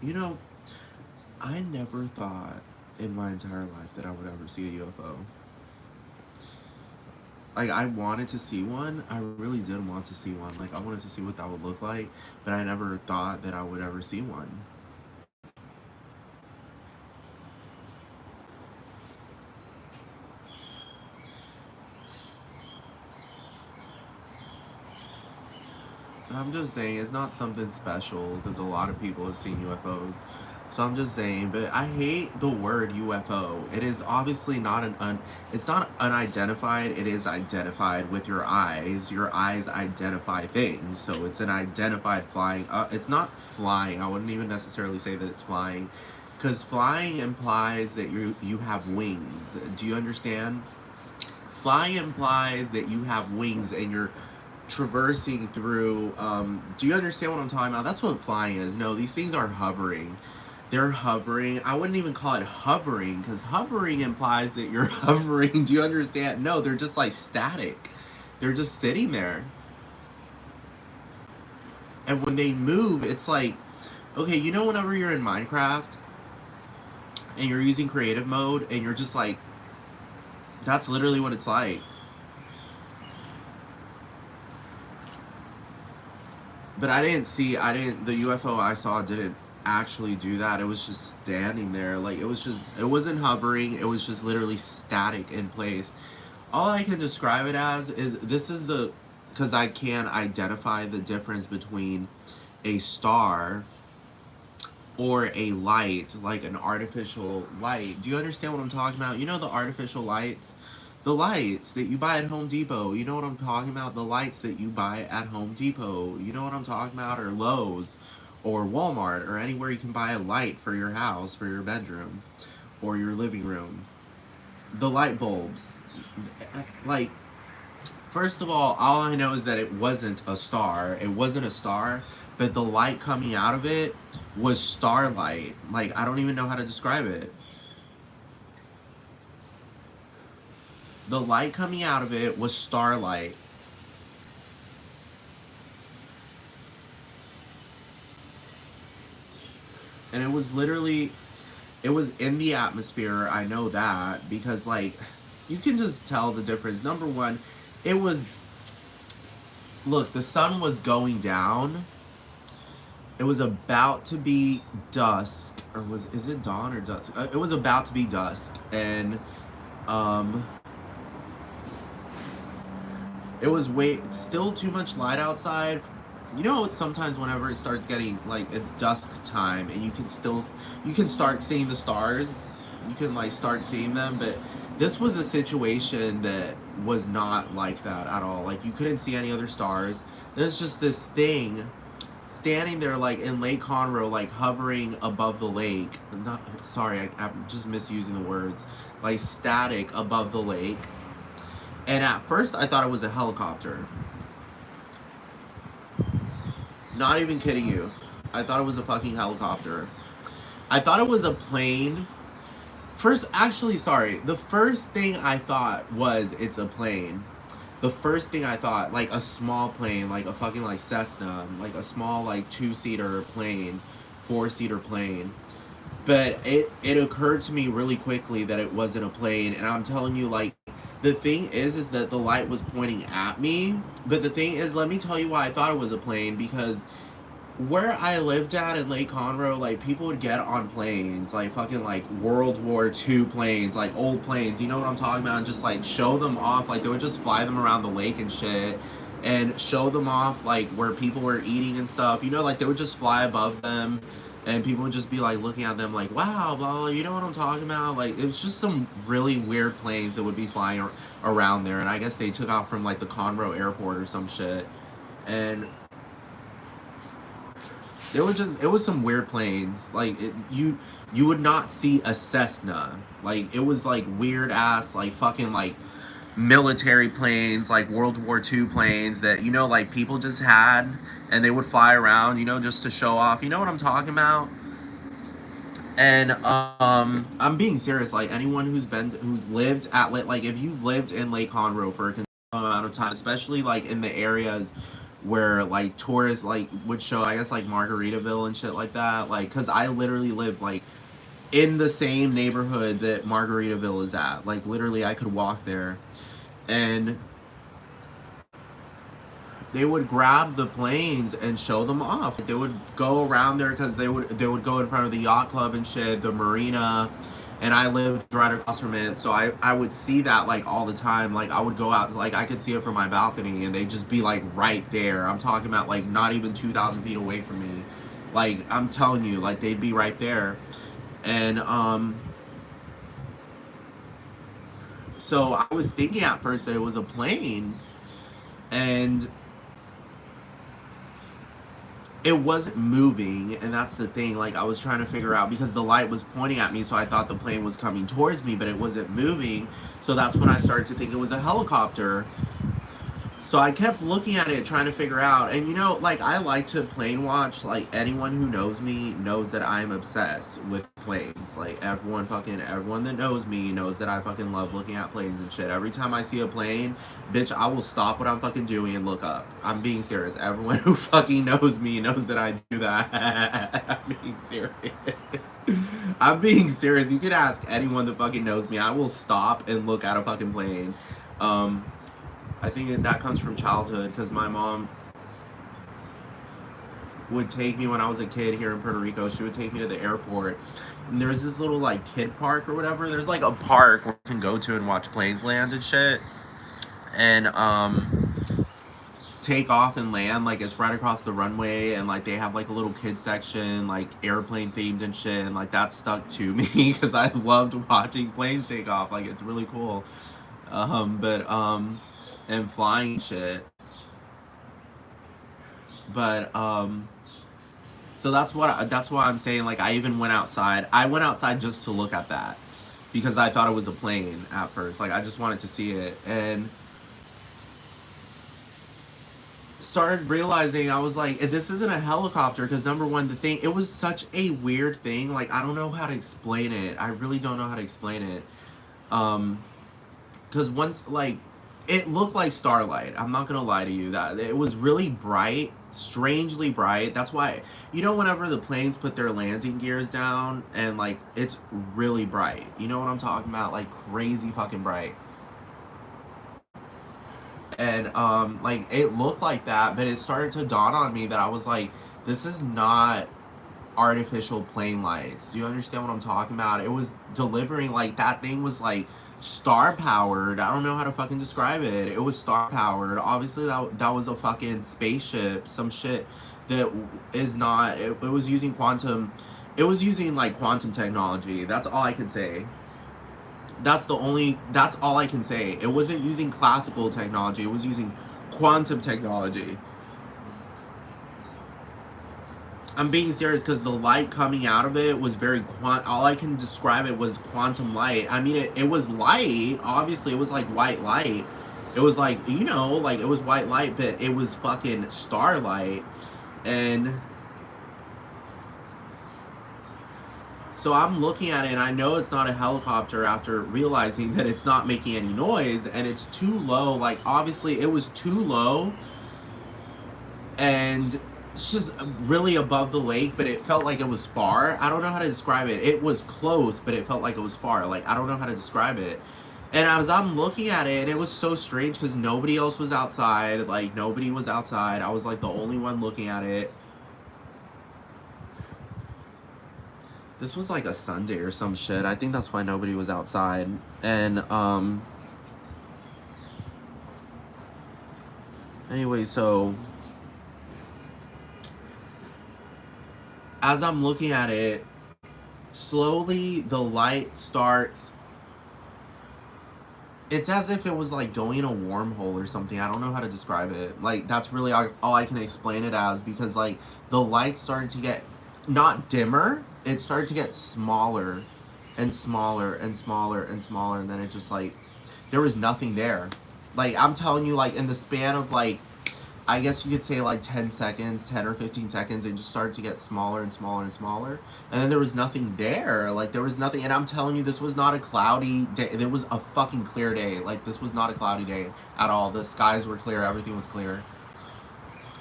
You know, I never thought in my entire life that I would ever see a UFO. Like, I wanted to see one. I really did want to see one. Like, I wanted to see what that would look like, but I never thought that I would ever see one. And I'm just saying, it's not something special because a lot of people have seen UFOs. So I'm just saying, but I hate the word UFO. It is obviously not it's not unidentified. It is identified with your eyes. Your eyes identify things. So it's an identified flying. It's not flying. I wouldn't even necessarily say that it's flying, because flying implies that you have wings. Do you understand? Flying implies that you have wings and you're traversing through. Do you understand what I'm talking about? That's what flying is. No, these things are hovering. They're hovering. I wouldn't even call it hovering, because hovering implies that you're hovering. Do you understand? No, they're just like static. They're just sitting there. And when they move, it's like, okay, you know, whenever you're in Minecraft and you're using creative mode and you're just like, that's literally what it's like. But the UFO I saw didn't actually do that. It was just standing there. Like, it wasn't hovering. It was just literally static in place. All I can describe it as is because I can identify the difference between a star or a light, like an artificial light. Do you understand what I'm talking about? You know, the artificial lights? The lights that you buy at Home Depot. You know what I'm talking about? The lights that you buy at Home Depot. You know what I'm talking about? Or Lowe's or Walmart or anywhere you can buy a light for your house, for your bedroom or your living room. The light bulbs. Like, first of all I know is that it wasn't a star. It wasn't a star, but the light coming out of it was starlight. Like, I don't even know how to describe it. The light coming out of it was starlight. And it was literally, it was in the atmosphere. I know that because, like, you can just tell the difference. Number one, it was, look, the sun was going down. It was about to be dusk, or is it dawn or dusk? It was about to be dusk, and um, it was still too much light outside. You know, sometimes whenever it starts getting like it's dusk time, and you can start seeing the stars. You can like start seeing them, but this was a situation that was not like that at all. Like, you couldn't see any other stars. There's just this thing standing there, like in Lake Conroe, like hovering above the lake. Not sorry, I'm just misusing the words. Like, static above the lake. And at first, I thought it was a helicopter. Not even kidding you. I thought it was a fucking helicopter. I thought it was a plane. First, actually, sorry. The first thing I thought was it's a plane. The first thing I thought, like a small plane, like a fucking like Cessna, like a small like 2-seater plane, 4-seater plane. But it occurred to me really quickly that it wasn't a plane, and I'm telling you, like, the thing is that the light was pointing at me. But the thing is, let me tell you why I thought it was a plane, because where I lived at in Lake Conroe, like, people would get on planes, like fucking like World War II planes, like old planes, you know what I'm talking about, and just like show them off, like they would just fly them around the lake and shit, and show them off like where people were eating and stuff, you know, like they would just fly above them, and people would just be like looking at them like, wow, blah, blah, you know what I'm talking about? Like, it was just some really weird planes that would be flying around there, and I guess they took off from like the Conroe airport or some shit, and it was some weird planes. Like, you would not see a Cessna. Like, it was like weird ass, like fucking like military planes, like World War II planes that, you know, like people just had, and they would fly around, you know, just to show off. You know what I'm talking about? And I'm being serious. Like, anyone who's lived at like if you've lived in Lake Conroe for a considerable amount of time, especially like in the areas where like tourists like would show, I guess, like Margaritaville and shit like that. Like, cause I literally lived like in the same neighborhood that Margaritaville is at. Like, literally, I could walk there, and they would grab the planes and show them off. They would go around there because they would go in front of the yacht club and shit, the marina, and I lived right across from it, so I would see that like all the time. Like, I would go out, like I could see it from my balcony, and they'd just be like right there. I'm talking about like not even 2,000 feet away from me. Like, I'm telling you, like they'd be right there, and so I was thinking at first that it was a plane, and it wasn't moving, and that's the thing. Like, I was trying to figure out because the light was pointing at me, so I thought the plane was coming towards me, but it wasn't moving. So that's when I started to think it was a helicopter. So I kept looking at it, trying to figure out. And like, I like to plane watch. Like, anyone who knows me knows that I'm obsessed with planes. Like, everyone that knows me knows that I fucking love looking at planes and shit. Every time I see a plane, bitch, I will stop what I'm fucking doing and look up. I'm being serious. Everyone who fucking knows me knows that I do that. I'm being serious. I'm being serious. You can ask anyone that fucking knows me. I will stop and look at a fucking plane. I think that comes from childhood, because my mom would take me when I was a kid here in Puerto Rico. She would take me to the airport, and there's this little like kid park or whatever. There's like a park where you can go to and watch planes land and shit, and take off and land. Like, it's right across the runway, and like they have like a little kid section, like airplane themed and shit, and like that stuck to me because I loved watching planes take off. Like, it's really cool. But and flying shit. But so that's why I'm saying, like, I even went outside. I went outside just to look at that because I thought it was a plane at first. Like, I just wanted to see it, and started realizing, I was like, this isn't a helicopter, because number one, the thing, it was such a weird thing. Like, I don't know how to explain it. I really don't know how to explain it. Because once, like, it looked like starlight. I'm not gonna lie to you, that it was really bright, strangely bright. That's why, whenever the planes put their landing gears down, and like, it's really bright. You know what I'm talking about? Like, crazy fucking bright. And like, it looked like that, but it started to dawn on me that I was like, this is not artificial plane lights. Do you understand what I'm talking about? It was delivering, like, that thing was like star powered. I don't know how to fucking describe it. It was star powered. Obviously that was a fucking spaceship, some shit that is not, it was using quantum, it was using like quantum technology. That's all I can say. That's all I can say. It wasn't using classical technology. It was using quantum technology. I'm being serious, because the light coming out of it was very all I can describe it was quantum light. I mean, it was light. Obviously, it was like white light. It was like, like, it was white light, but it was fucking starlight. And so I'm looking at it, and I know it's not a helicopter after realizing that it's not making any noise, and it's too low. Like, obviously, it was too low, and it's just really above the lake, but it felt like it was far. I don't know how to describe it. It was close, but it felt like it was far. Like, I don't know how to describe it. And as I'm looking at it, and it was so strange because nobody else was outside. Like, nobody was outside. I was like the only one looking at it. This was like a Sunday or some shit. I think that's why nobody was outside. And anyway, so as I'm looking at it, slowly the light starts, it's as if it was like going a wormhole or something. I don't know how to describe it. Like, that's really all I can explain it as, because like the light started to get not dimmer, it started to get smaller and smaller and smaller and smaller, and then it just, like, there was nothing there. Like, I'm telling you, like, in the span of, like, I guess you could say like 10 seconds, 10 or 15 seconds, it just started to get smaller and smaller and smaller. And then there was nothing there. Like, there was nothing. And I'm telling you, this was not a cloudy day. It was a fucking clear day. Like, this was not a cloudy day at all. The skies were clear. Everything was clear.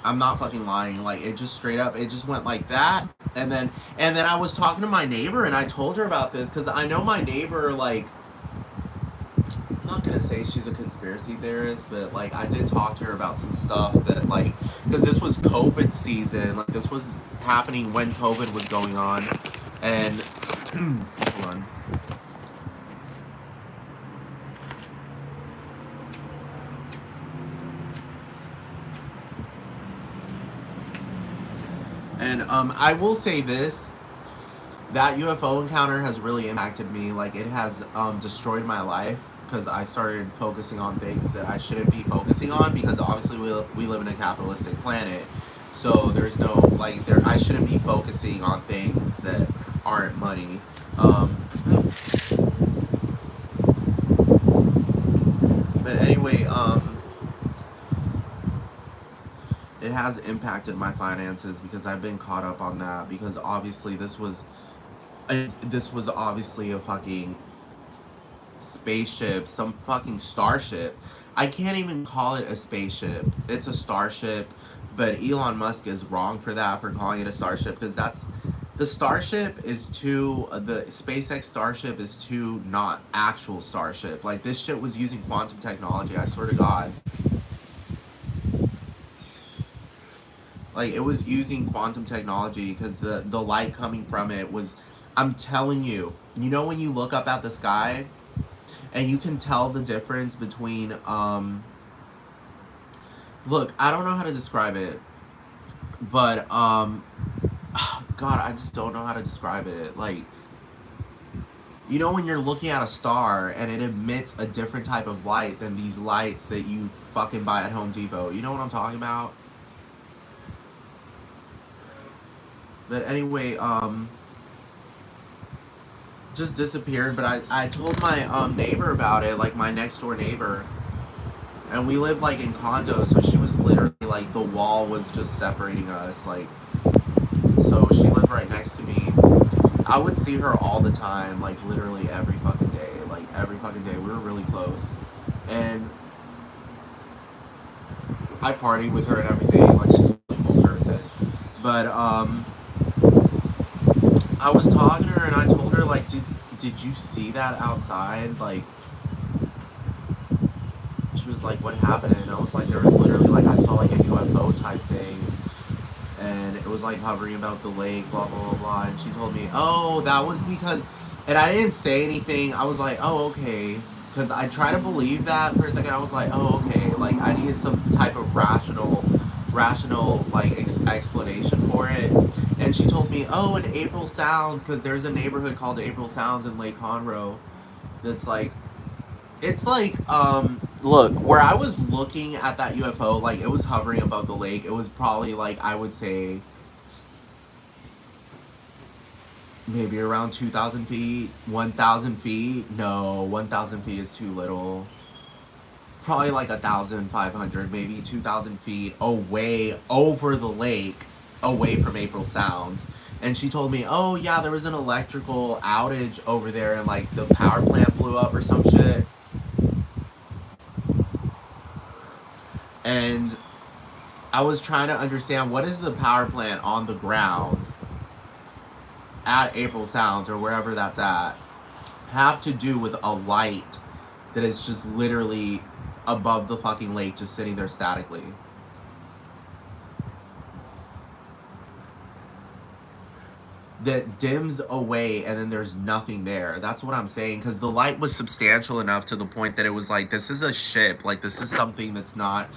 I'm not fucking lying. Like it just straight up, it just went like that. And then I was talking to my neighbor and I told her about this because I know my neighbor like I'm not gonna say she's a conspiracy theorist, but like I did talk to her about some stuff that like because this was COVID season, like this was happening when COVID was going on, and hold on. And I will say this: that UFO encounter has really impacted me. Like it has destroyed my life because I started focusing on things that I shouldn't be focusing on because obviously we live in a capitalistic planet. So there's no like there I shouldn't be focusing on things that aren't money. Um, but anyway, it has impacted my finances because I've been caught up on that because obviously this was obviously a fucking spaceship, some fucking starship. I can't even call it a spaceship. It's a starship, but Elon Musk is wrong for that, for calling it a starship, because that's the starship is too the SpaceX starship is too not actual starship. Like this shit was using quantum technology, I swear to God. Like it was using quantum technology because the light coming from it was I'm telling you, you know when you look up at the sky and you can tell the difference between look, I don't know how to describe it, but God, I just don't know how to describe it. Like, you know when you're looking at a star and it emits a different type of light than these lights that you fucking buy at Home Depot. You know what I'm talking about? But anyway, just disappeared, but I told my neighbor about it, like my next door neighbor. And we lived like in condos, so she was literally like the wall was just separating us, like so she lived right next to me. I would see her all the time, like literally every fucking day. Like every fucking day. We were really close. And I partied with her and everything, like she's a really cool person. But I was talking to her and I told her like did you see that outside? Like she was like, what happened? And I was like, there was literally like I saw like a UFO type thing and it was like hovering about the lake, blah blah blah blah. And she told me, oh, that was because, and I didn't say anything. I was like, oh okay, because I tried to believe that for a second. I was like, oh okay, like I needed some type of rational like explanation for it. And she told me, oh, in April Sounds, because there's a neighborhood called April Sounds in Lake Conroe. That's like it's like look, where I was looking at that UFO, like it was hovering above the lake. It was probably like I would say maybe around 2,000 feet, 1,000 feet. No, 1,000 feet is too little. Probably like 1,500, maybe 2,000 feet away over the lake, away from April Sounds. And she told me, oh yeah, there was an electrical outage over there and like the power plant blew up or some shit. And I was trying to understand what is the power plant on the ground at April Sounds or wherever that's at have to do with a light that is just literally above the fucking lake just sitting there statically. That dims away and then there's nothing there. That's what I'm saying, because the light was substantial enough to the point that it was like, this is a ship, like this is something that's not,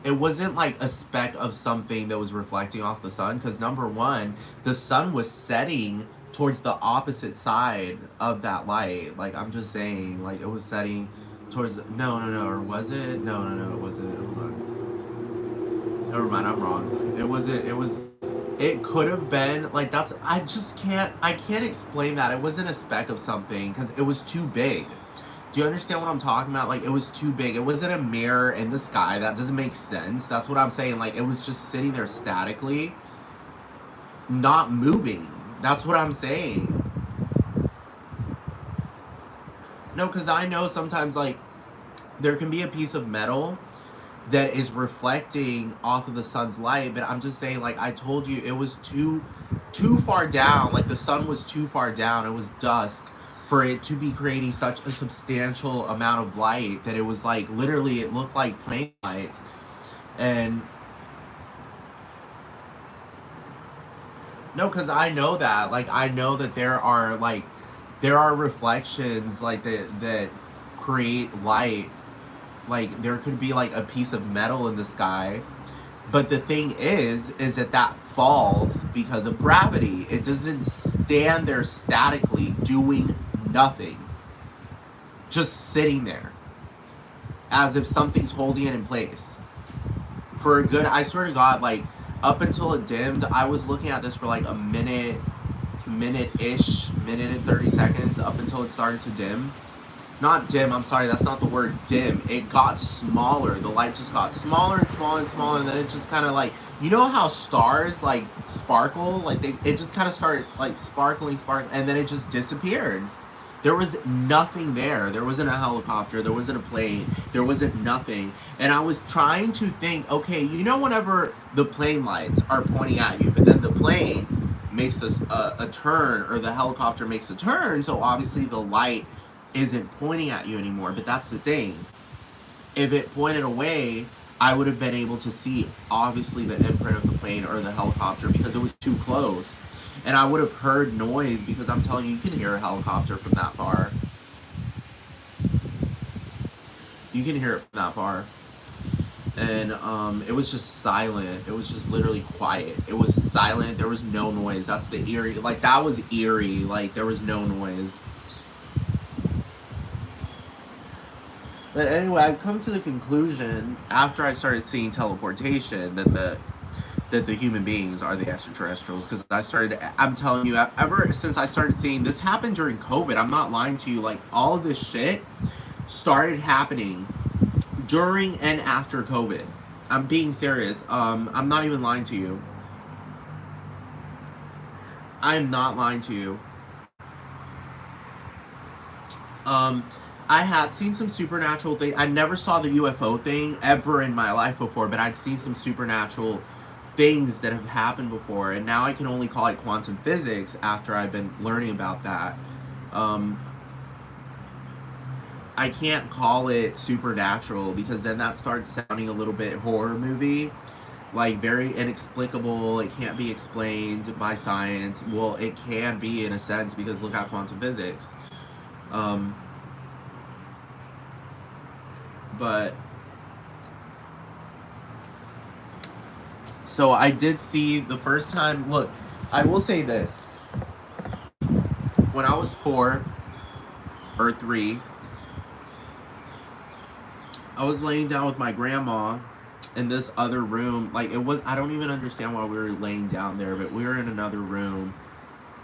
it wasn't like a speck of something that was reflecting off the sun, because number one, the sun was setting towards the opposite side of that light. Like I'm just saying, like it was setting towards, no, or was it? No, it wasn't. Hold on. Never mind, I'm wrong. It wasn't, it could have been like that's I can't explain that. It wasn't a speck of something because it was too big. Do you understand what I'm talking about? Like it was too big. It wasn't a mirror in the sky. That doesn't make sense. That's what I'm saying. Like it was just sitting there statically, not moving. That's what I'm saying. No, because I know sometimes like there can be a piece of metal that is reflecting off of the sun's light. But I'm just saying, like I told you, it was too far down. Like the sun was too far down. It was dusk for it to be creating such a substantial amount of light that it was like literally it looked like plane lights. And no, because I know that. Like I know that there are reflections like that create light. Like there could be like a piece of metal in the sky. But the thing is that that falls because of gravity. It doesn't stand there statically doing nothing. Just sitting there. As if something's holding it in place. For a good, I swear to God, like, up until it dimmed, I was looking at this for like a minute-ish, minute and 30 seconds, up until it started to dim. Not dim, I'm sorry, that's not the word dim. It got smaller. The light just got smaller and smaller and smaller, and then it just kind of like, you know how stars like sparkle? Like it just kind of started like sparkling, and then it just disappeared. There was nothing there. There wasn't a helicopter. There wasn't a plane. There wasn't nothing. And I was trying to think, okay, you know, whenever the plane lights are pointing at you, but then the plane makes a turn, or the helicopter makes a turn, so obviously the light isn't pointing at you anymore. But that's the thing. If it pointed away, I would have been able to see, obviously, the imprint of the plane or the helicopter because it was too close. And I would have heard noise because I'm telling you, you can hear a helicopter from that far. You can hear it from that far. And it was just silent. It was just literally quiet. It was silent. There was no noise. That's the eerie. Like, that was eerie. Like, there was no noise. But anyway, I've come to the conclusion after I started seeing teleportation that the human beings are the extraterrestrials, because I'm telling you, ever since I started seeing this happen during COVID, I'm not lying to you, like all of this shit started happening during and after COVID. I'm being serious. I'm not even lying to you. I am not lying to you. I had seen some supernatural things. I never saw the UFO thing ever in my life before, but I'd seen some supernatural things that have happened before, and now I can only call it quantum physics after I've been learning about that. I can't call it supernatural because then that starts sounding a little bit horror movie, like very inexplicable. It can't be explained by science. Well, it can be in a sense because look at quantum physics. But so I did see the first time. Look, I will say this. When I was 4 or 3, I was laying down with my grandma in this other room. Like, it was, I don't even understand why we were laying down there, but we were in another room.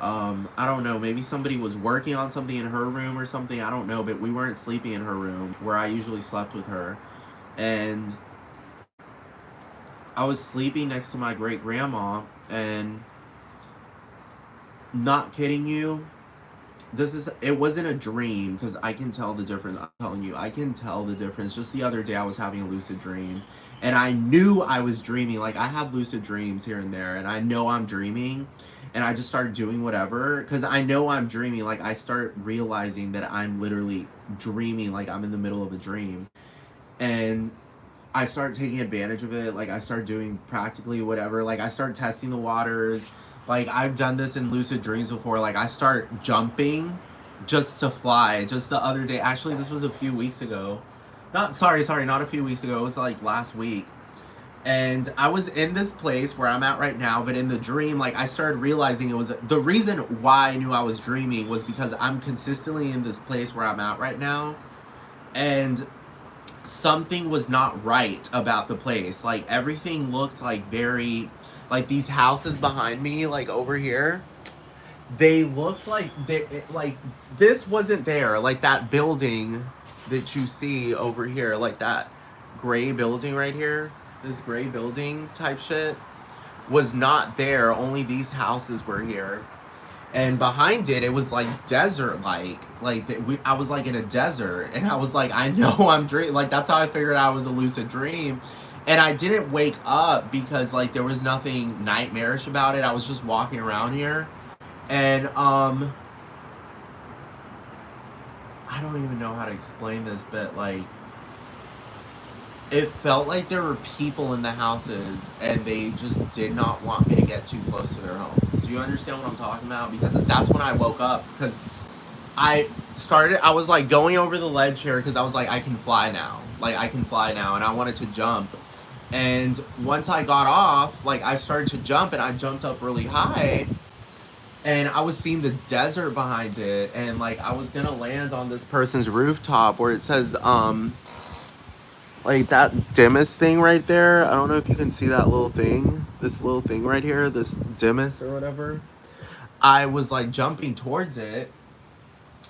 I don't know, maybe somebody was working on something in her room or something, I don't know, but we weren't sleeping in her room where I usually slept with her. And I was sleeping next to my great grandma, and not kidding you, it wasn't a dream, because I can tell the difference. I'm telling you, I can tell the difference. Just the other day I was having a lucid dream, and I knew I was dreaming. Like, I have lucid dreams here and there, and I know I'm dreaming, and I just start doing whatever because I know I'm dreaming. Like, I start realizing that I'm literally dreaming, like I'm in the middle of a dream, and I start taking advantage of it. Like, I start doing practically whatever. Like, I start testing the waters. Like, I've done this in lucid dreams before. Like, I start jumping just to fly. Just the other day, actually, this was a few weeks ago. Not a few weeks ago. It was like last week. And I was in this place where I'm at right now, but in the dream, like, I started realizing it was the reason why I knew I was dreaming was because I'm consistently in this place where I'm at right now, and something was not right about the place. Like, everything looked like very, like, these houses behind me, like over here, they looked like like this wasn't there. Like, that building that you see over here, like that gray building right here, this gray building type shit was not there. Only these houses were here. and behind it, it was like desert I was like in a desert, and I was like, I know I'm dreaming. Like that's how I figured out it was a lucid dream. And I didn't wake up because like there was nothing nightmarish about it. I was just walking around here, and I don't even know how to explain this, but like it felt like there were people in the houses and they just did not want me to get too close to their homes. Do you understand what I'm talking about? Because that's when I woke up, because I was like going over the ledge here because I was like, I can fly now. Like I can fly now, and I wanted to jump. And once I got off, like I started to jump, and I jumped up really high, and I was seeing the desert behind it, and like I was gonna land on this person's rooftop where it says like that Demis thing right there. I don't know if you can see that little thing, this little thing right here, this Demis or whatever. I was like jumping towards it,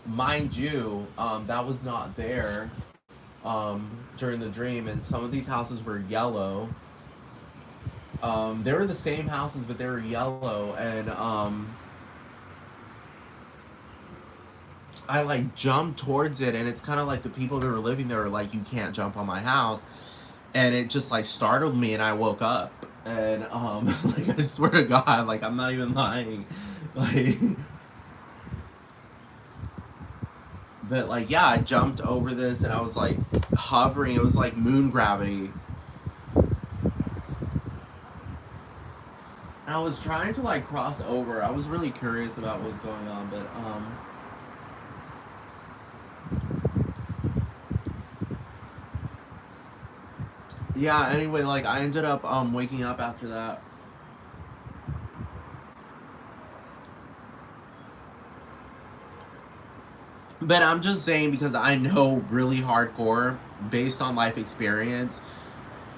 mind you. That was not there during the dream, and some of these houses were yellow. They were the same houses, but they were yellow, and I like jumped towards it, and it's kind of like the people that were living there were like, "You can't jump on my house," and it just like startled me, and I woke up, and like I swear to God, like I'm not even lying, like. But like yeah, I jumped over this, and I was like hovering. It was like moon gravity. And I was trying to like cross over. I was really curious about what was going on, but yeah, anyway, like I ended up waking up after that. But I'm just saying, because I know really hardcore based on life experience,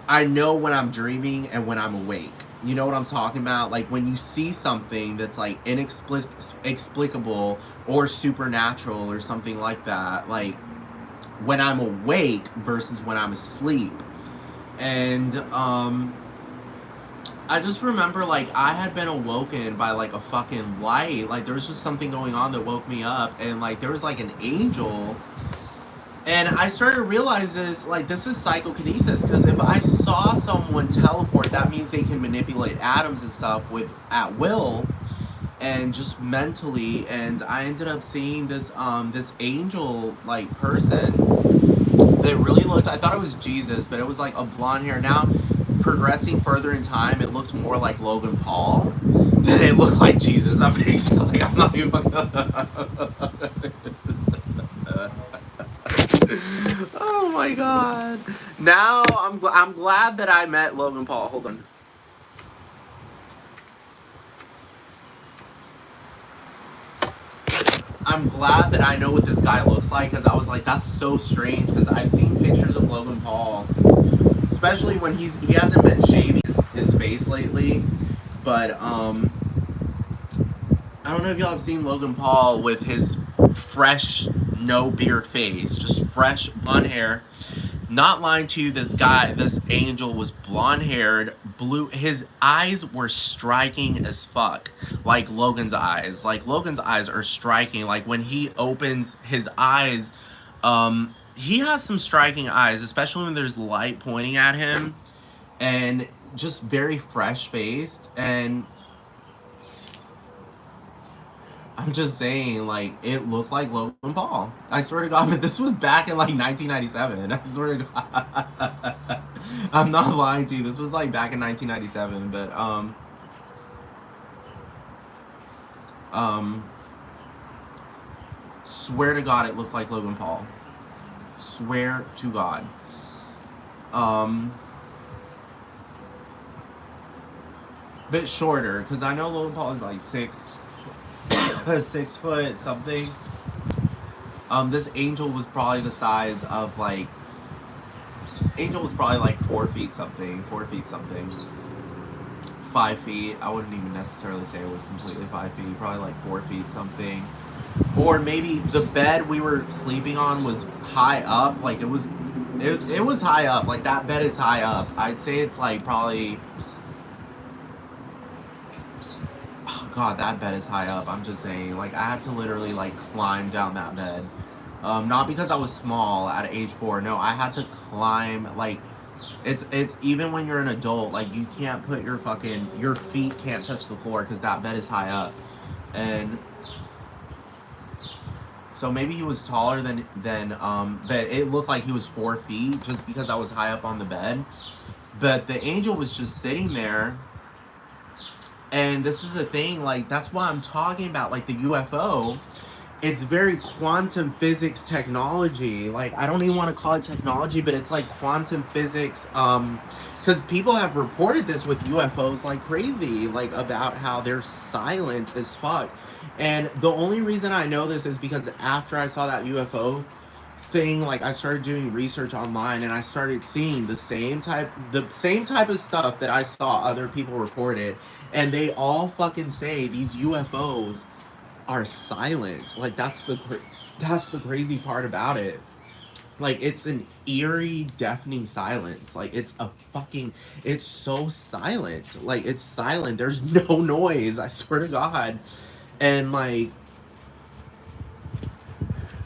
I know when I'm dreaming and when I'm awake. You know what I'm talking about? Like when you see something that's like inexplicable or supernatural or something like that, like when I'm awake versus when I'm asleep. And I just remember like I had been awoken by like a fucking light. Like there was just something going on that woke me up, and like there was like an angel. And I started to realize this, like this is psychokinesis, because if I saw someone teleport, that means they can manipulate atoms and stuff with at will and just mentally. And I ended up seeing this angel like person that really looked, I thought it was Jesus, but it was like a blonde hair. Now progressing further in time, it looked more like Logan Paul than it looked like Jesus. I'm being like, I'm not even oh my god. Now I'm glad that I met Logan Paul. Hold on. I'm glad that I know what this guy looks like, because I was like, that's so strange, because I've seen pictures of Logan Paul, especially when he hasn't been shaving his face lately, but I don't know if y'all have seen Logan Paul with his fresh, no beard face, just fresh blonde hair. Not lying to you, this guy, this angel was blonde haired, blue. His eyes were striking as fuck, like Logan's eyes. Like Logan's eyes are striking. Like when he opens his eyes, he has some striking eyes, especially when there's light pointing at him, and just very fresh faced. And I'm just saying, like, it looked like Logan Paul. I swear to God, but this was back in like 1997. I swear to God. I'm not lying to you. This was like back in 1997, but um, swear to God, it looked like Logan Paul. Swear to God. Bit shorter, because I know Logan Paul is like 6 foot something. This angel was probably the size of like, angel was probably like 4 feet something, 5 feet. I wouldn't even necessarily say it was completely 5 feet, probably like 4 feet something. Or maybe the bed we were sleeping on was high up, like it was high up, like that bed is high up. I'd say it's like probably, oh God, that bed is high up. I'm just saying, like, I had to literally like climb down that bed. Not because I was small at age 4. No, I had to climb. Like, it's even when you're an adult, like you can't put your feet can't touch the floor because that bed is high up. And so maybe he was taller than but it looked like he was 4 feet just because I was high up on the bed. But the angel was just sitting there. And this is the thing, like, that's why I'm talking about, like, the UFO. It's very quantum physics technology. Like, I don't even want to call it technology, but it's like quantum physics. Because people have reported this with UFOs like crazy, like, about how they're silent as fuck. And the only reason I know this is because after I saw that UFO thing, like, I started doing research online and I started seeing the same type of stuff that I saw other people reported, and they all fucking say these UFOs are silent. Like, that's the crazy part about it. Like, it's an eerie, deafening silence. Like, it's so silent. Like, it's silent. There's no noise, I swear to God. And like,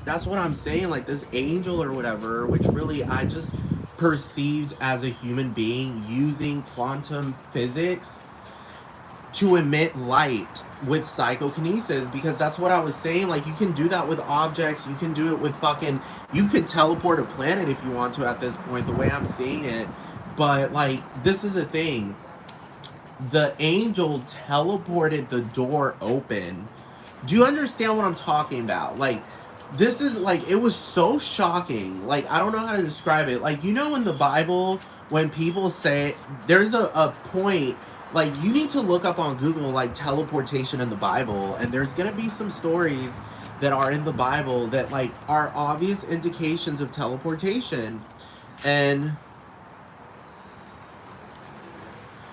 that's what I'm saying. Like, this angel or whatever, which really I just perceived as a human being using quantum physics to emit light with psychokinesis, because that's what I was saying. Like, you can do that with objects, you can do it with you could teleport a planet if you want to at this point, the way I'm seeing it. But like, this is the thing, the angel teleported the door open. Do you understand what I'm talking about? Like, this is like, it was so shocking. Like, I don't know how to describe it. Like, you know, in the Bible, when people say, there's a point, like, you need to look up on Google, like, teleportation in the Bible, and there's gonna be some stories that are in the Bible that, like, are obvious indications of teleportation. And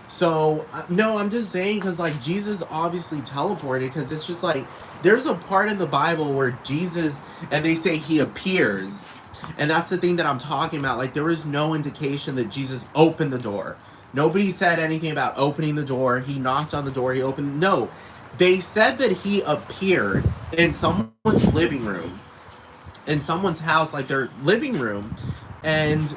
so, no, I'm just saying, because, like, Jesus obviously teleported, because it's just like, there's a part in the Bible where Jesus, and they say he appears. And that's the thing that I'm talking about. Like, there was no indication that Jesus opened the door. Nobody said anything about opening the door. He knocked on the door. He opened. No. They said that he appeared in someone's living room, in someone's house, like their living room. And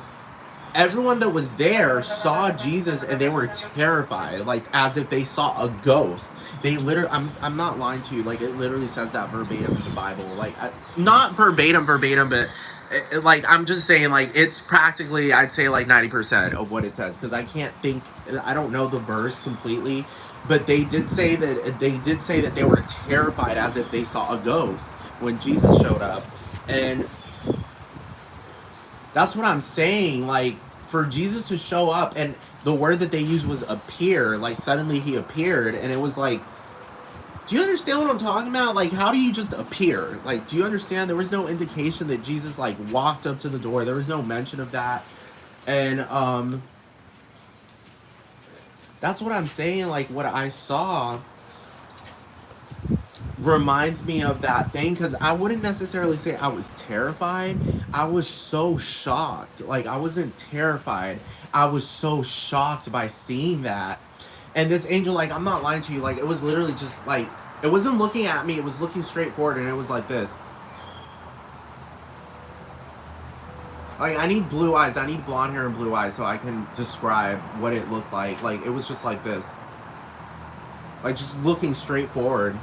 everyone that was there saw Jesus and they were terrified, like as if they saw a ghost. They literally, I'm not lying to you, like it literally says that verbatim in the Bible. Like, not verbatim, but like, I'm just saying, like, it's practically, I'd say like 90% of what it says, because I don't know the verse completely, but they did say that they were terrified as if they saw a ghost when Jesus showed up. And that's what I'm saying. Like, for Jesus to show up, and the word that they used was appear, like suddenly he appeared, and it was like, do you understand what I'm talking about? Like, how do you just appear? Like, do you understand? There was no indication that Jesus, like, walked up to the door. There was no mention of that. And that's what I'm saying. Like, what I saw reminds me of that thing, because I wouldn't necessarily say I was terrified. I was so shocked. Like, I wasn't terrified. I was so shocked by seeing that. And this angel, like, I'm not lying to you, like, it was literally just like, it wasn't looking at me, it was looking straight forward, and it was like this. Like, I need blue eyes, I need blonde hair and blue eyes so I can describe what it looked like. Like, it was just like this. Like, just looking straight forward.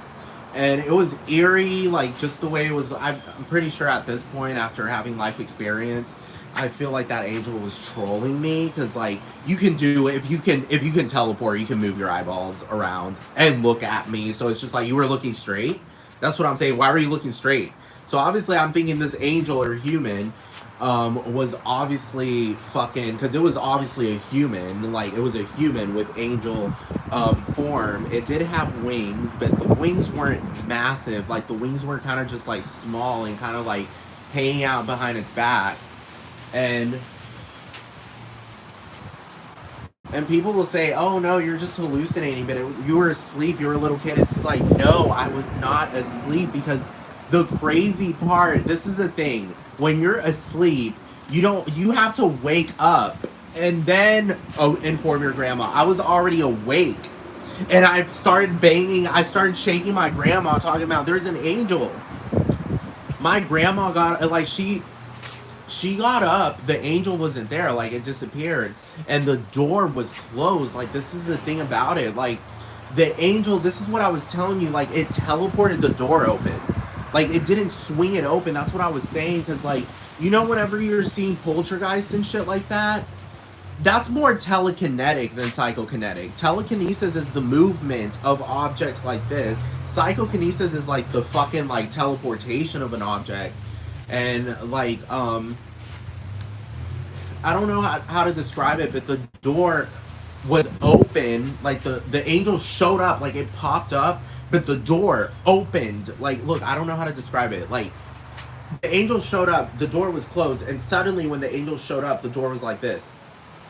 And it was eerie, like, just the way it was. I'm pretty sure at this point, after having life experience, I feel like that angel was trolling me, because like, you can do, if you can teleport, you can move your eyeballs around and look at me. So it's just like, you were looking straight. That's what I'm saying. Why were you looking straight? So obviously I'm thinking this angel or human was obviously fucking, because it was obviously a human. Like, it was a human with angel form. It did have wings, but the wings weren't massive. Like, the wings were kind of just like small and kind of like hanging out behind its back. And people will say, oh no, you're just hallucinating, but you were asleep, you were a little kid. It's like, no, I was not asleep, because the crazy part, this is the thing, when you're asleep, you have to wake up and then inform your grandma. I was already awake. And I started banging, I started shaking my grandma, talking about there's an angel. My grandma got, like, she got up, the angel wasn't there, like it disappeared, and the door was closed. Like, this is the thing about it, like the angel, this is what I was telling you, like it teleported the door open, like it didn't swing it open. That's what I was saying, because like, you know, whenever you're seeing poltergeist and shit like that, that's more telekinetic than psychokinetic. Telekinesis is the movement of objects like this. Psychokinesis is like the fucking like teleportation of an object. And like I don't know how to describe it, but the door was open, like the angel showed up, like it popped up, but the door opened. Like, look, I don't know how to describe it. Like, the angel showed up, the door was closed, and suddenly when the angel showed up, the door was like this.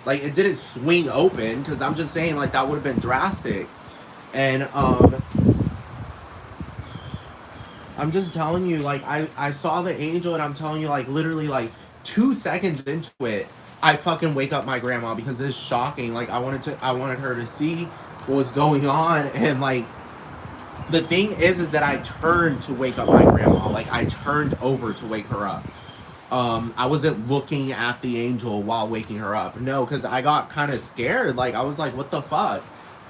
Like, it didn't swing open, because I'm just saying, like, that would have been drastic. And I'm just telling you, like, I saw the angel, and I'm telling you, like, literally, like, 2 seconds into it, I fucking wake up my grandma, because it's shocking. Like, I wanted her to see what was going on. And like, the thing is that I turned to wake up my grandma. Like, I turned over to wake her up. I wasn't looking at the angel while waking her up. No, because I got kind of scared. Like, I was like, what the fuck?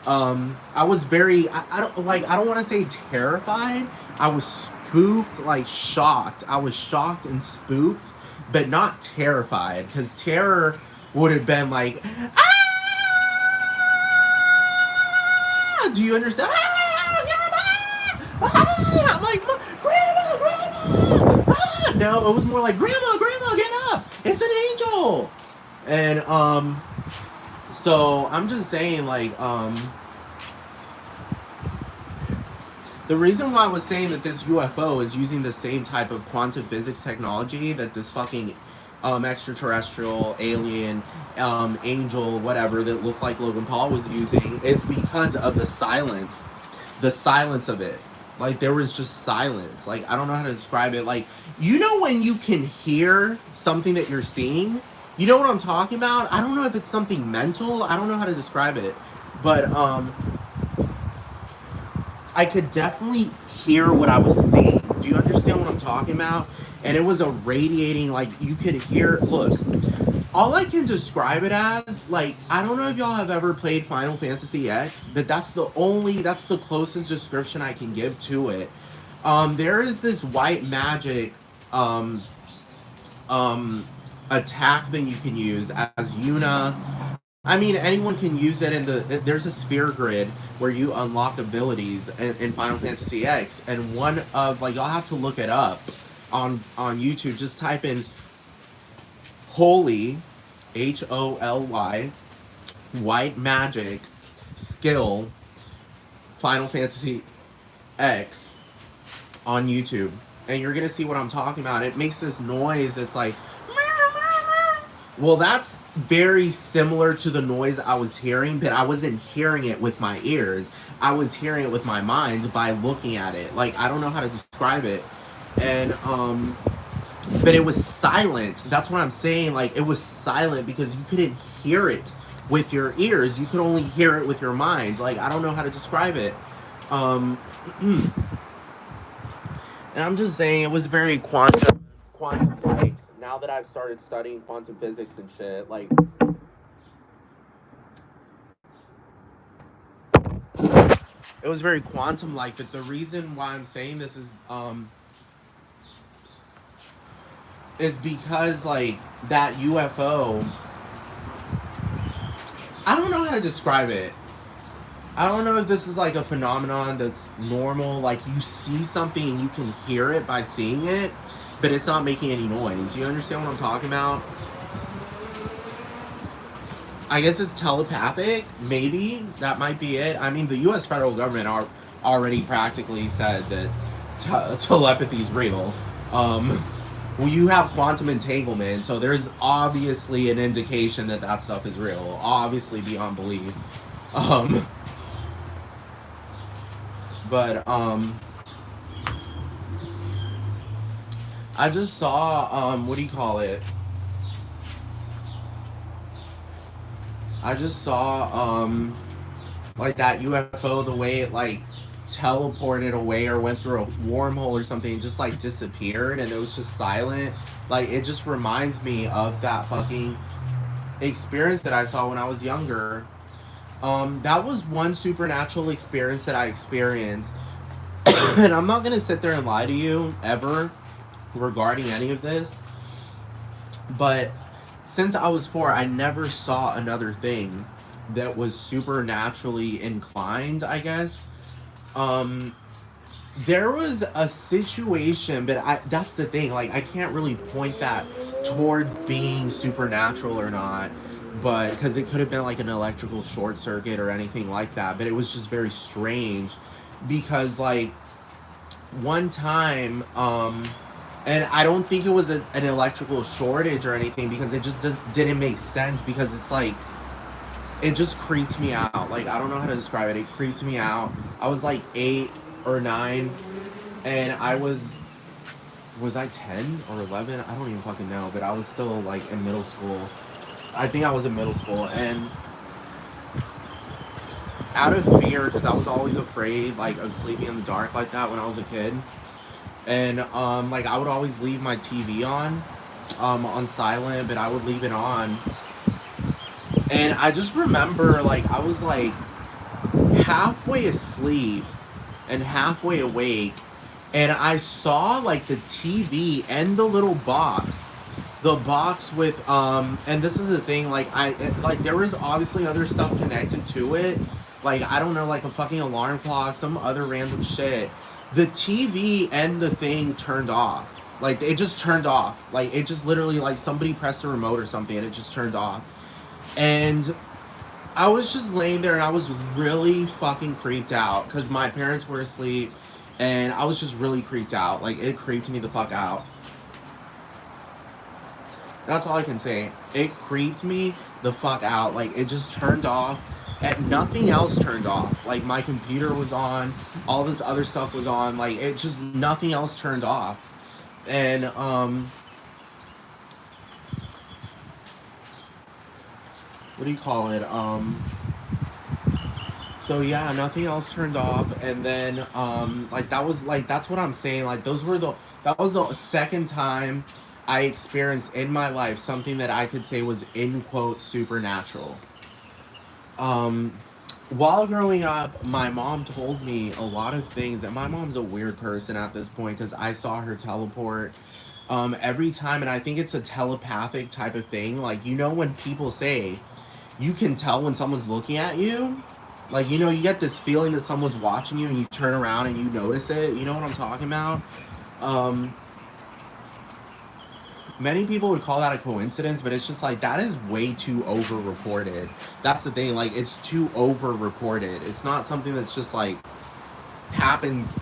I was very, I don't want to say terrified. I was spooked, like shocked. I was shocked and spooked, but not terrified, because terror would have been like, ah! Do you understand? Ah! Ah! I'm like, grandma, grandma! Ah! No, it was more like, grandma, grandma, get up! It's an angel! And so I'm just saying, like, the reason why I was saying that this UFO is using the same type of quantum physics technology that this fucking extraterrestrial, alien, angel, whatever, that looked like Logan Paul was using, is because of the silence of it. Like, there was just silence. Like, I don't know how to describe it. Like, you know when you can hear something that you're seeing? You know what I'm talking about? I don't know if it's something mental. I don't know how to describe it. But, I could definitely hear what I was seeing. Do you understand what I'm talking about? And it was a radiating, like, you could hear, look, all I can describe it as, like, I don't know if y'all have ever played Final Fantasy X, but that's the closest description I can give to it. There is this white magic, attack thing you can use as Yuna. I mean, anyone can use it there's a sphere grid where you unlock abilities in Final Fantasy X, and one of, like, y'all have to look it up on YouTube. Just type in Holy, HOLY, white magic skill Final Fantasy X on YouTube, and you're gonna see what I'm talking about. It makes this noise that's like, well, that's very similar to the noise I was hearing, but I wasn't hearing it with my ears. I was hearing it with my mind by looking at it. Like, I don't know how to describe it. And but it was silent. That's what I'm saying. Like, it was silent because you couldn't hear it with your ears. You could only hear it with your mind. Like, I don't know how to describe it. And I'm just saying, it was very quantum like. Now that I've started studying quantum physics and shit, like, it was very quantum like. But the reason why I'm saying this is because, like, that UFO, I don't know how to describe it. I don't know if this is like a phenomenon that's normal, like you see something and you can hear it by seeing it, but it's not making any noise. You understand what I'm talking about? I guess it's telepathic. Maybe that might be it. I mean, the U.S. federal government already practically said that telepathy is real. Well, you have quantum entanglement, so there's obviously an indication that that stuff is real. Obviously, beyond belief. But I just saw what do you call it? I just saw like that UFO, the way it like teleported away or went through a wormhole or something and just like disappeared and it was just silent. Like it just reminds me of that fucking experience that I saw when I was younger. That was one supernatural experience that I experienced. And I'm not gonna sit there and lie to you ever regarding any of this. But since I was 4, I never saw another thing that was supernaturally inclined, I guess. Um, there was a situation, but that's the thing, like I can't really point that towards being supernatural or not, but because it could have been like an electrical short circuit or anything like that, but it was just very strange because like one time and I don't think it was an electrical shortage or anything because it just didn't make sense because it's like it just creeped me out. Like I don't know how to describe it. It creeped me out. I was like 8 or 9, and was I 10 or 11? I don't even fucking know. But I was still like in middle school. I think I was in middle school, and out of fear, because I was always afraid like of sleeping in the dark like that when I was a kid, and like I would always leave my TV on silent, but I would leave it on. And I just remember like I was like halfway asleep and halfway awake, and I saw like the TV and the little box, the box with and this is the thing, like like there was obviously other stuff connected to it, like I don't know, like a fucking alarm clock, some other random shit. The TV and the thing turned off, like it just turned off, like it just literally like somebody pressed the remote or something and it just turned off. And I was just laying there and I was really fucking creeped out because my parents were asleep and I was just really creeped out. Like, it creeped me the fuck out. That's all I can say. It creeped me the fuck out. Like, it just turned off and nothing else turned off. Like, my computer was on, all this other stuff was on. Like, it just, nothing else turned off. And, what do you call it? So yeah, nothing else turned off, and then like that was like that's what I'm saying. Like that was the second time I experienced in my life something that I could say was in quote supernatural. Um, while growing up, my mom told me a lot of things, and my mom's a weird person at this point because I saw her teleport every time, and I think it's a telepathic type of thing. Like you know when people say you can tell when someone's looking at you. Like, you know, you get this feeling that someone's watching you and you turn around and you notice it. You know what I'm talking about? Um, Many people would call that a coincidence, but it's just like that is way too over reported. That's the thing. Like, it's too over reported. It's not something that's just like happens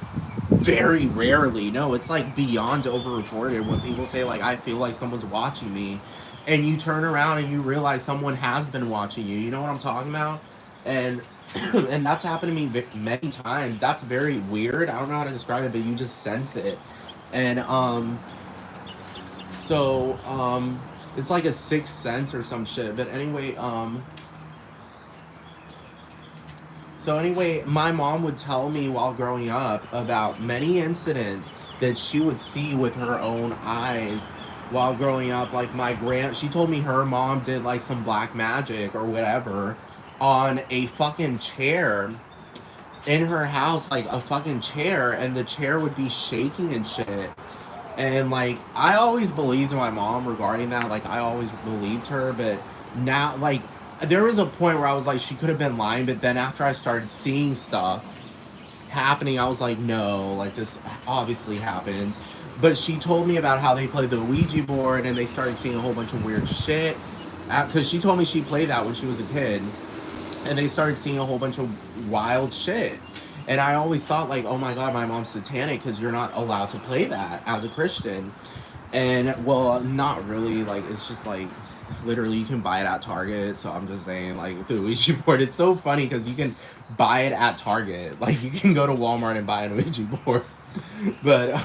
very rarely. No, it's like beyond over reported when people say, like, I feel like someone's watching me. And you turn around and you realize someone has been watching you. You know what I'm talking about? And and that's happened to me many times. That's very weird. I don't know how to describe it, but you just sense it. And so it's like a sixth sense or some shit. But anyway, so anyway, my mom would tell me while growing up about many incidents that she would see with her own eyes while growing up. Like she told me her mom did like some black magic or whatever on a fucking chair in her house, like a fucking chair, and the chair would be shaking and shit. And like I always believed my mom regarding that, like I always believed her, but now like there was a point where I was like she could have been lying, but then after I started seeing stuff happening, I was like, no, like this obviously happened. But she told me about how they played the Ouija board and they started seeing a whole bunch of weird shit. Because she told me she played that when she was a kid, and they started seeing a whole bunch of wild shit. And I always thought like, oh my god, my mom's satanic because you're not allowed to play that as a Christian. And well, not really. Like it's just like literally you can buy it at Target. So I'm just saying like the Ouija board. It's so funny because you can buy it at Target. Like you can go to Walmart and buy an Ouija board. But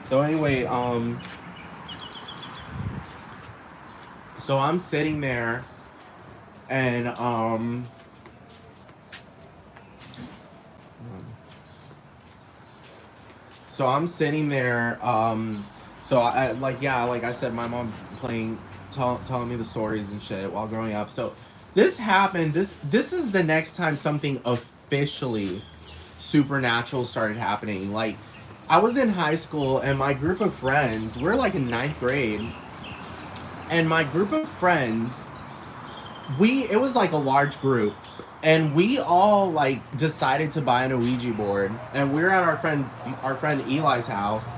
so anyway, so I'm sitting there And so I'm sitting there. So I like, yeah, like I said, my mom's playing, telling me the stories and shit while growing up. So this happened. This is the next time something officially supernatural started happening. Like, I was in high school and my group of friends, we're like in ninth grade, and my group of friends, it was like a large group, and we all like decided to buy an Ouija board, and we were at our friend Eli's house,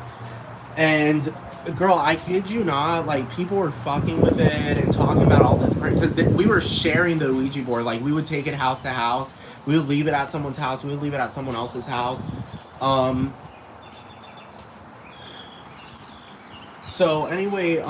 and girl, I kid you not, like people were fucking with it and talking about all this because we were sharing the Ouija board. Like we would take it house to house, we would leave it at someone's house, we would leave it at someone else's house. Um, so anyway,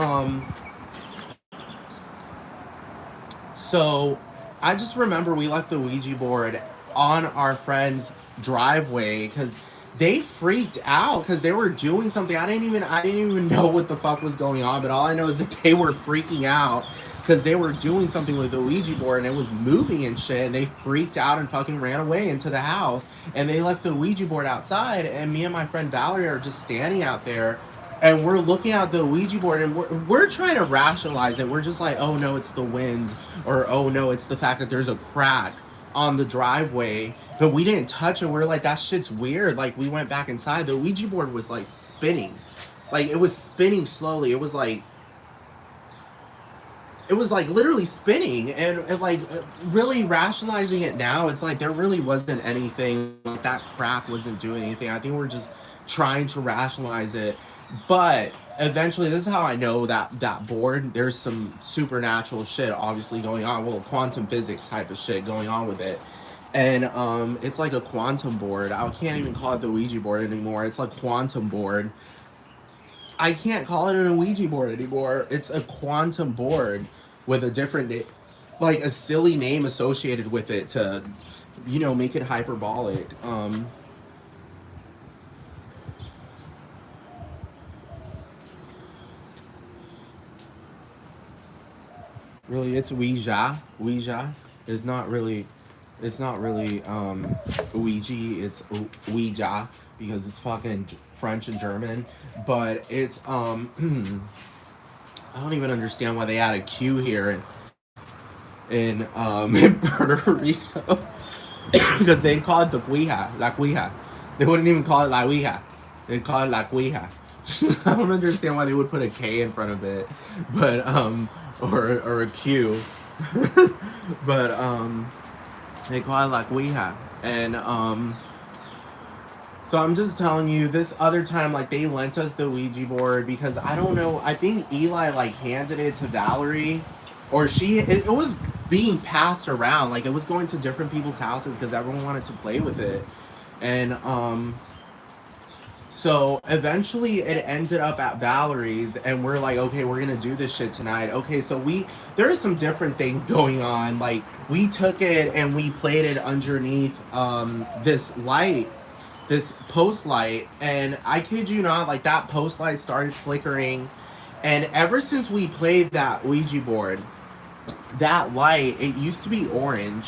so I just remember we left the Ouija board on our friend's driveway because they freaked out because they were doing something. I didn't even know what the fuck was going on, but all I know is that they were freaking out because they were doing something with the Ouija board and it was moving and shit. And they freaked out and fucking ran away into the house. And they left the Ouija board outside. And me and my friend Valerie are just standing out there, and we're looking at the Ouija board, and we're trying to rationalize it. We're just like, oh no, it's the wind, or oh no, it's the fact that there's a crack on the driveway, but we didn't touch it. We're like, that shit's weird. Like we went back inside. The Ouija board was like spinning, like it was spinning slowly. It was like literally spinning, and like really rationalizing it now, it's like there really wasn't anything, like that crack wasn't doing anything. I think we're just trying to rationalize it. But eventually, this is how I know that board, there's some supernatural shit obviously going on, well, quantum physics type of shit going on with it. And it's like a quantum board. I can't even call it the Ouija board anymore. It's like quantum board. I can't call it an Ouija board anymore. It's a quantum board with a different like a silly name associated with it to, make it hyperbolic. Really, it's Ouija. Ouija is not really. It's not really Ouija. It's Ouija because it's fucking French and German. But it's I don't even understand why they add a Q here in Puerto Rico because they call it the Ouija, la Ouija. They wouldn't even call it la Ouija. They'd call it la Ouija. I don't understand why they would put a K in front of it, but or a Q, but they call it la Ouija, and so I'm just telling you, this other time, like they lent us the Ouija board because I don't know. I think Eli like handed it to Valerie, or it was being passed around. Like it was going to different people's houses because everyone wanted to play with it, and so eventually it ended up at Valerie's, and we're like, okay, we're gonna do this shit tonight. Okay, so there are some different things going on. Like we took it and we played it underneath this light, this post light, and I kid you not, like that post light started flickering, and ever since we played that Ouija board, that light, it used to be orange,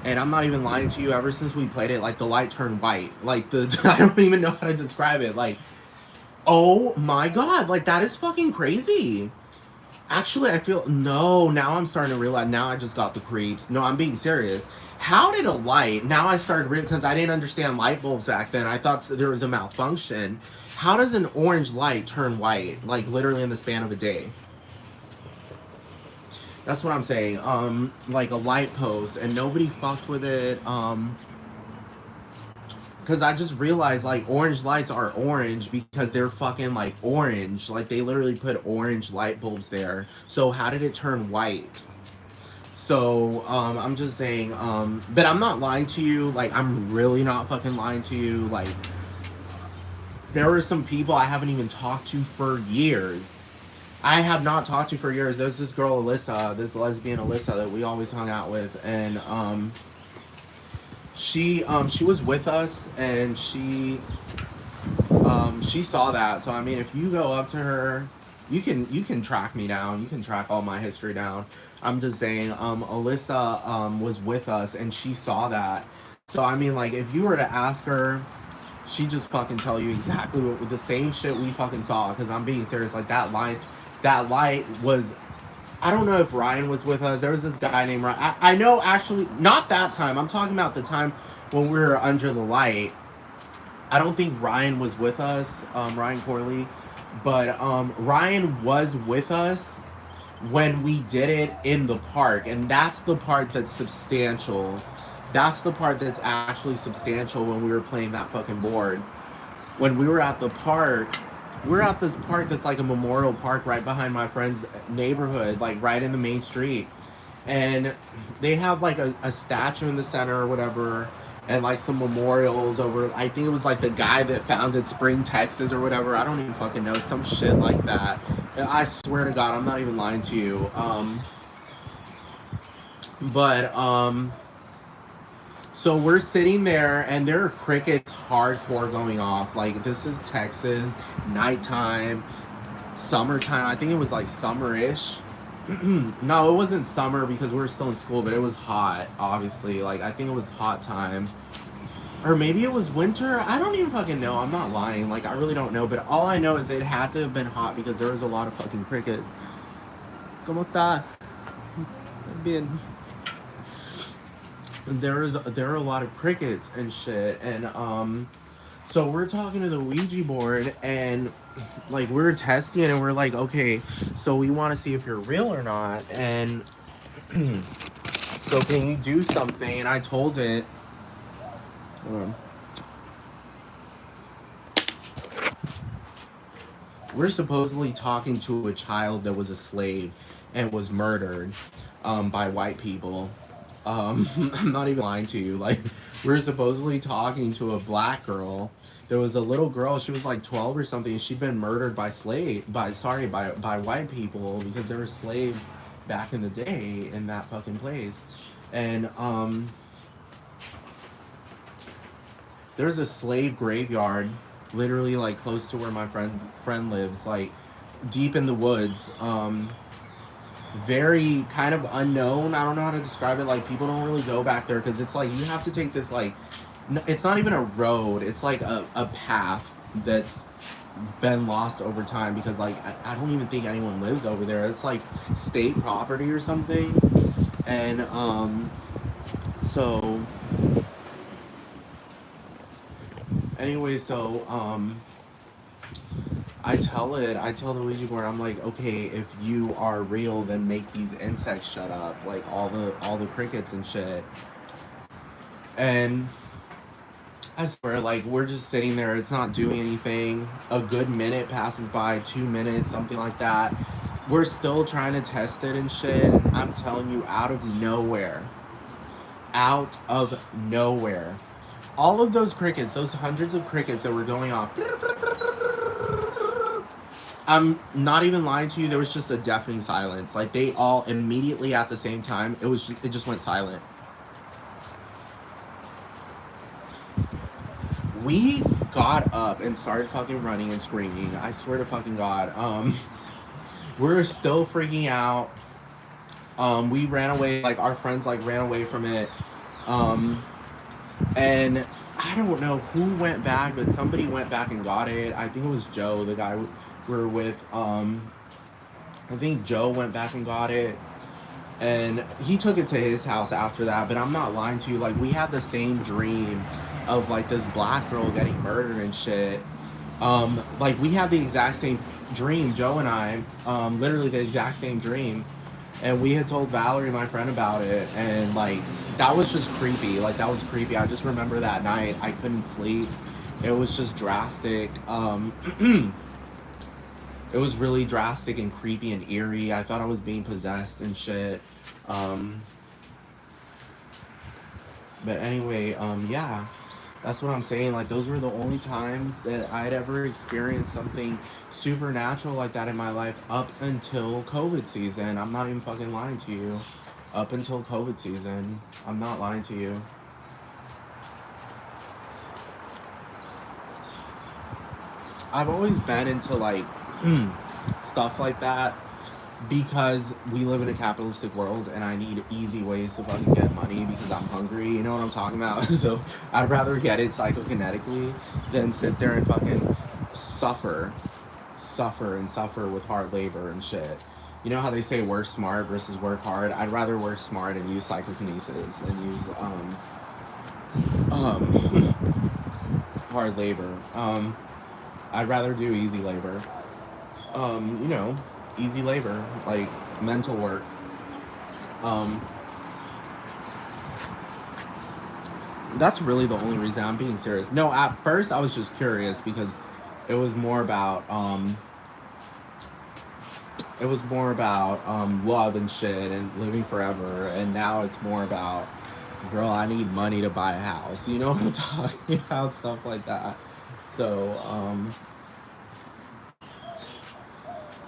and I'm not even lying to you, ever since we played it, like the light turned white. Like I don't even know how to describe it. Like, oh my god, like that is fucking crazy. Actually, I feel, no, now I'm starting to realize, now I just got the creeps. No, I'm being serious. How did a light, now I started, because I didn't understand light bulbs back then. I thought there was a malfunction. How does an orange light turn white, like literally in the span of a day? That's what I'm saying. Like a light post, and nobody fucked with it. Because I just realized, like, orange lights are orange because they're fucking, like, orange. Like, they literally put orange light bulbs there. So how did it turn white? So, I'm just saying, but I'm not lying to you. Like, I'm really not fucking lying to you. Like, there were some people I haven't even talked to for years. I have not talked to for years. There's this girl, Alyssa, this lesbian Alyssa that we always hung out with, and, she was with us, and she saw that. So I mean, if you go up to her, you can track me down. You can track all my history down. I'm just saying, Alyssa was with us and she saw that. So I mean, like, if you were to ask her, she just fucking tell you exactly what with the same shit we fucking saw. Because I'm being serious. Like that light was. I don't know if Ryan was with us. There was this guy named Ryan. I know actually not that time. I'm talking about the time when we were under the light. I don't think Ryan was with us, Ryan Corley, but Ryan was with us when we did it in the park, and that's the part that's substantial. That's the part that's actually substantial when we were playing that fucking board. When we were at the park, we're at this park that's like a memorial park right behind my friend's neighborhood, like right in the main street. And they have like a statue in the center or whatever, and like some memorials over. I think it was like the guy that founded Spring, Texas or whatever. I don't even fucking know, some shit like that. I swear to God, I'm not even lying to you. But so we're sitting there, and there are crickets hardcore going off. Like, this is Texas, nighttime, summertime. I think it was like summer-ish. No, it wasn't summer because we were still in school, but it was hot, obviously. Like, I think it was hot time. Or maybe it was winter. I don't even fucking know. I'm not lying. Like, I really don't know. But all I know is it had to have been hot because there was a lot of fucking crickets. ¿Cómo está? Bien. There are a lot of crickets and shit, and so we're talking to the Ouija board, and like we're testing it, and we're like, okay, so we want to see if you're real or not, and so can you do something? And I told it. We're supposedly talking to a child that was a slave and was murdered by white people. I'm not even lying to you. Like, we're supposedly talking to a black girl. There was a little girl. She was like 12 or something. She'd been murdered by white people because there were slaves back in the day in that fucking place. And there's a slave graveyard, literally like close to where my friend lives, like deep in the woods. Very kind of unknown. I don't know how to describe it. Like, people don't really go back there because it's like you have to take this, like, it's not even a road. It's like a path that's been lost over time because, like, I don't even think anyone lives over there. It's like state property or something. And so anyway, so I tell the Ouija board, I'm like, okay, if you are real, then make these insects shut up, like all the crickets and shit. And I swear, like, we're just sitting there, it's not doing anything. A good minute passes by, 2 minutes, something like that. We're still trying to test it and shit. And I'm telling you, out of nowhere, all of those crickets, those hundreds of crickets that were going off, I'm not even lying to you, there was just a deafening silence. Like, they all immediately at the same time, it just went silent. We got up and started fucking running and screaming. I swear to fucking God. We're still freaking out. We ran away, like our friends like ran away from it. And I don't know who went back, but somebody went back and got it. I think it was Joe, the guy we were with. I think Joe went back and got it. And he took it to his house after that, but I'm not lying to you. Like, we had the same dream of like this black girl getting murdered and shit. Like, we had the exact same dream, Joe and I, literally the exact same dream. And we had told Valerie, my friend, about it, and like, that was just creepy. Like, that was creepy. I just remember that night I couldn't sleep. It was just drastic. It was really drastic and creepy and eerie. I thought I was being possessed and shit. But anyway, yeah, that's what I'm saying. Like, those were the only times that I'd ever experienced something supernatural like that in my life up until COVID season. I'm not even fucking lying to you. Up until COVID season. I'm not lying to you. I've always been into like stuff like that. because we live in a capitalistic world and I need easy ways to fucking get money because I'm hungry, you know what I'm talking about? So I'd rather get it psychokinetically than sit there and fucking suffer, suffer with hard labor and shit. You know how they say work smart versus work hard? I'd rather work smart and use psychokinesis and use hard labor. I'd rather do easy labor. You know, easy labor, like mental work. Um, that's really the only reason I'm being serious. No, at first I was just curious because it was more about love and shit and living forever, and now it's more about, girl, I need money to buy a house. You know what I'm talking about? Stuff like that. So,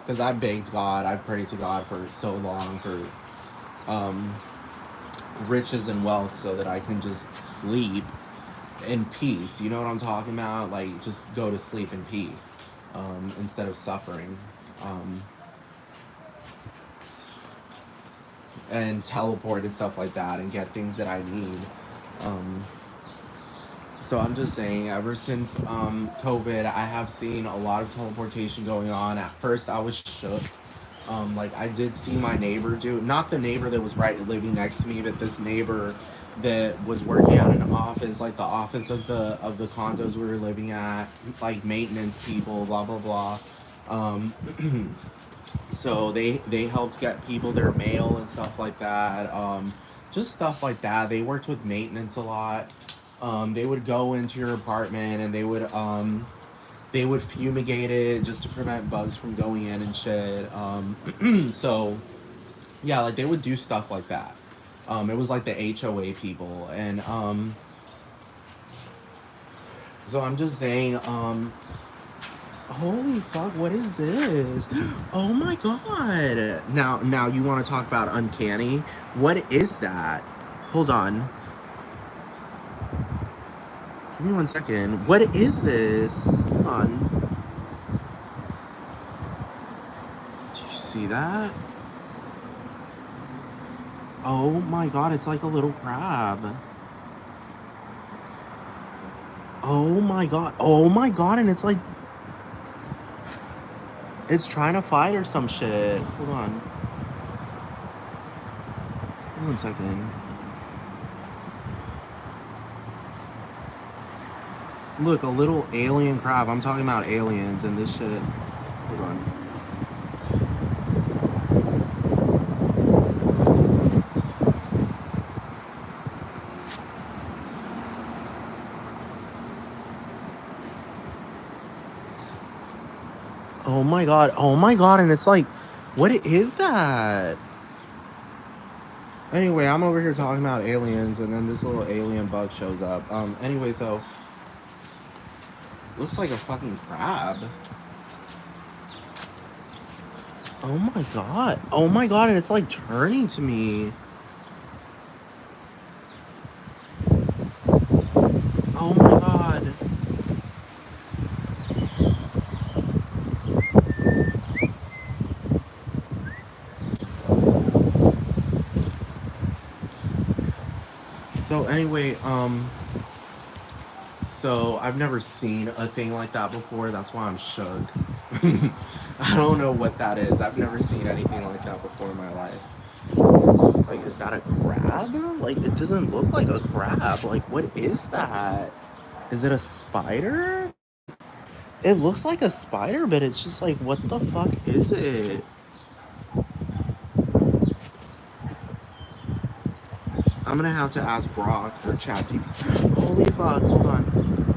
because I begged God, I prayed to God for so long for um, riches and wealth so that I can just sleep in peace. You know what I'm talking about? Like, just go to sleep in peace instead of suffering. Um, and teleport and stuff like that and get things that I need. Um, so I'm just saying, ever since COVID, I have seen a lot of teleportation going on. At first, I was shook. Like I did see my neighbor do, not the neighbor that was right living next to me, but this neighbor that was working at an office, like the office of the condos we were living at, like maintenance people, blah blah blah. Um, so they helped get people their mail and stuff like that, just stuff like that. They worked with maintenance a lot. They would go into your apartment and they would fumigate it just to prevent bugs from going in and shit. So yeah, like they would do stuff like that. It was like the HOA people, and so I'm just saying, holy fuck, what is this? Oh my god. Now you want to talk about uncanny? What is that? Hold on. Give me 1 second. What is this? Hold on. Do you see that? Oh my god, it's like a little crab. Oh my god. Oh my god, and it's like it's trying to fight or some shit. Hold on. Give me 1 second. Look, a little alien crab. I'm talking about aliens and this shit. Hold on. Oh my god. Oh my god. And it's like, what is that? Anyway, I'm over here talking about aliens, and then this little alien bug shows up. Anyway, so looks like a fucking crab. Oh my god. Oh my god, and it's like turning to me. Oh my god. So anyway, so I've never seen a thing like that before. That's why I'm shook. I don't know what that is. I've never seen anything like that before in my life. Like, is that a crab? Like, it doesn't look like a crab. Like, what is that? Is it a spider? It looks like a spider, but it's just like, what the fuck is it? I'm gonna have to ask Brock or ChatGPT. Holy fuck, hold on.